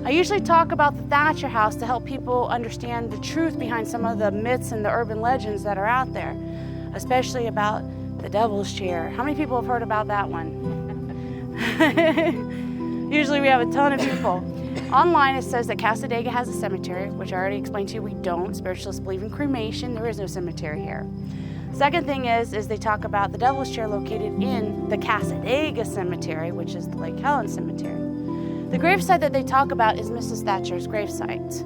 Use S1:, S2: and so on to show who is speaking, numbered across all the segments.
S1: I usually talk about the Thatcher house to help people understand the truth behind some of the myths and the urban legends that are out there, especially about the Devil's Chair. How many people have heard about that one? Usually we have a ton of people. Online it says that Cassadaga has a cemetery, which I already explained to you we don't. Spiritualists believe in cremation. There is no cemetery here. Second thing is they talk about the Devil's Chair located in the Cassadaga Cemetery, which is the Lake Helen Cemetery. The gravesite that they talk about is Mrs. Thatcher's gravesite.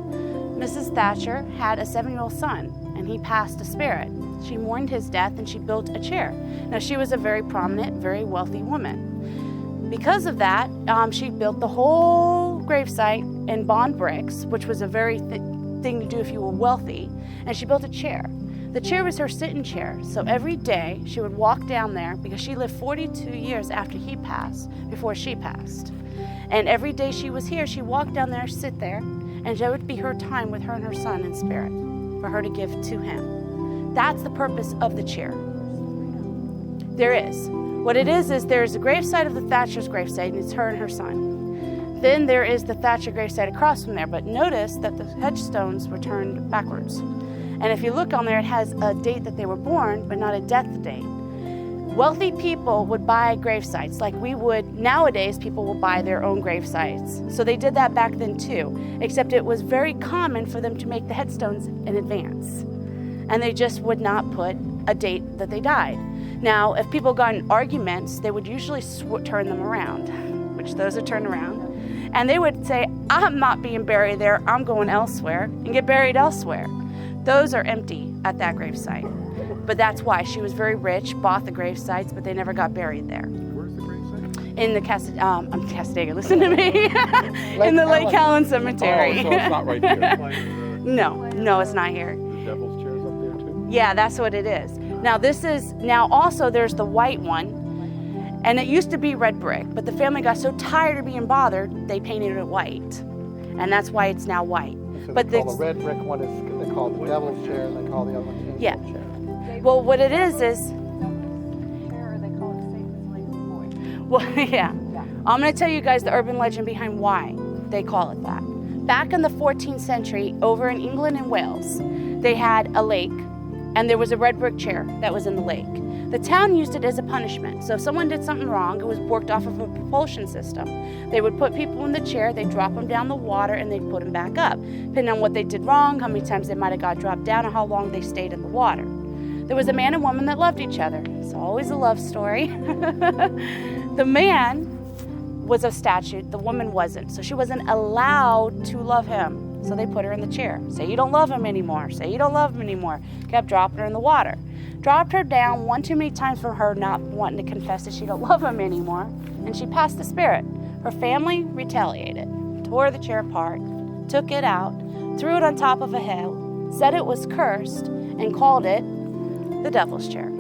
S1: Mrs. Thatcher had a 7-year-old son, and he passed a spirit. She mourned his death, and she built a chair. Now, she was a very prominent, very wealthy woman. Because of that, she built the whole gravesite in bond bricks, which was a very thing to do if you were wealthy, and she built a chair. The chair was her sit-in chair, so every day she would walk down there because she lived 42 years after he passed, before she passed. And every day she was here, she walked down there, sit there, and that would be her time with her and her son in spirit for her to give to him. That's the purpose of the chair. There is. What it is there's a gravesite of the Thatcher's gravesite, and it's her and her son. Then there is the Thatcher gravesite across from there, but notice that the headstones were turned backwards. And if you look on there, it has a date that they were born, but not a death date. Wealthy people would buy gravesites like we would nowadays. People will buy their own gravesites. So they did that back then too, except it was very common for them to make the headstones in advance. And they just would not put a date that they died. Now, if people got in arguments, they would usually turn them around, which those are turned around. And they would say, I'm not being buried there, I'm going elsewhere, and get buried elsewhere. Those are empty at that gravesite. But that's why she was very rich, bought the grave sites, but they never got buried there.
S2: Where's the gravesite?
S1: In the Cassadaga, listen to me. In the Lake Helen Cemetery.
S2: Oh, so it's not right here.
S1: No, it's not here.
S2: The Devil's Chair's up there too?
S1: Yeah, that's what it is. Now also there's the white one, and it used to be red brick, but the family got so tired of being bothered, they painted it white. And that's why it's now white.
S3: So
S1: but
S3: they call the red brick one they call the Devil's Chair, and they call the other one the
S1: Yeah.
S3: Angel Chair.
S1: Well, what it is,
S4: They call it Satan's Lazy Boy.
S1: well, yeah. I'm going to tell you guys the urban legend behind why they call it that. Back in the 14th century, over in England and Wales, they had a lake, and there was a red brick chair that was in the lake. The town used it as a punishment. So if someone did something wrong, it was worked off of a propulsion system. They would put people in the chair, they'd drop them down the water, and they'd put them back up, depending on what they did wrong, how many times they might have got dropped down, or how long they stayed in the water. There was a man and woman that loved each other. It's always a love story. The man was a statute, the woman wasn't. So she wasn't allowed to love him. So they put her in the chair. Say you don't love him anymore. Say you don't love him anymore. Kept dropping her in the water. Dropped her down one too many times for her not wanting to confess that she don't love him anymore. And she passed the spirit. Her family retaliated, tore the chair apart, took it out, threw it on top of a hill, said it was cursed, and called it the Devil's Chair.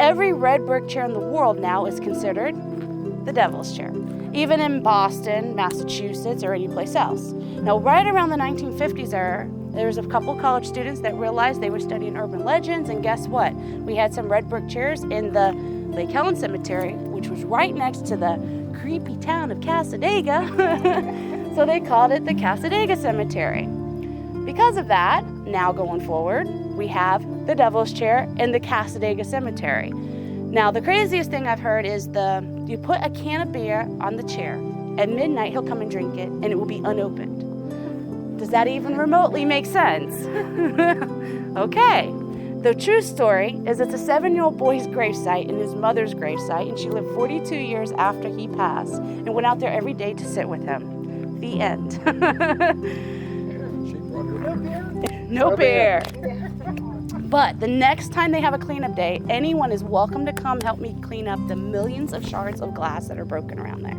S1: Every red brick chair in the world now is considered the Devil's Chair, even in Boston, Massachusetts, or any place else. Now, right around the 1950s era, there was a couple college students that realized they were studying urban legends, and guess what? We had some red brick chairs in the Lake Helen Cemetery, which was right next to the creepy town of Cassadaga, so they called it the Cassadaga Cemetery. Because of that, now going forward, we have the Devil's Chair in the Cassadaga Cemetery. Now, the craziest thing I've heard is you put a can of beer on the chair. At midnight, he'll come and drink it, and it will be unopened. Does that even remotely make sense? Okay. The true story is it's a 7-year-old boy's gravesite and his mother's gravesite, and she lived 42 years after he passed and went out there every day to sit with him. The end.
S2: She brought her
S1: No beer. But the next time they have a cleanup day, anyone is welcome to come help me clean up the millions of shards of glass that are broken around there.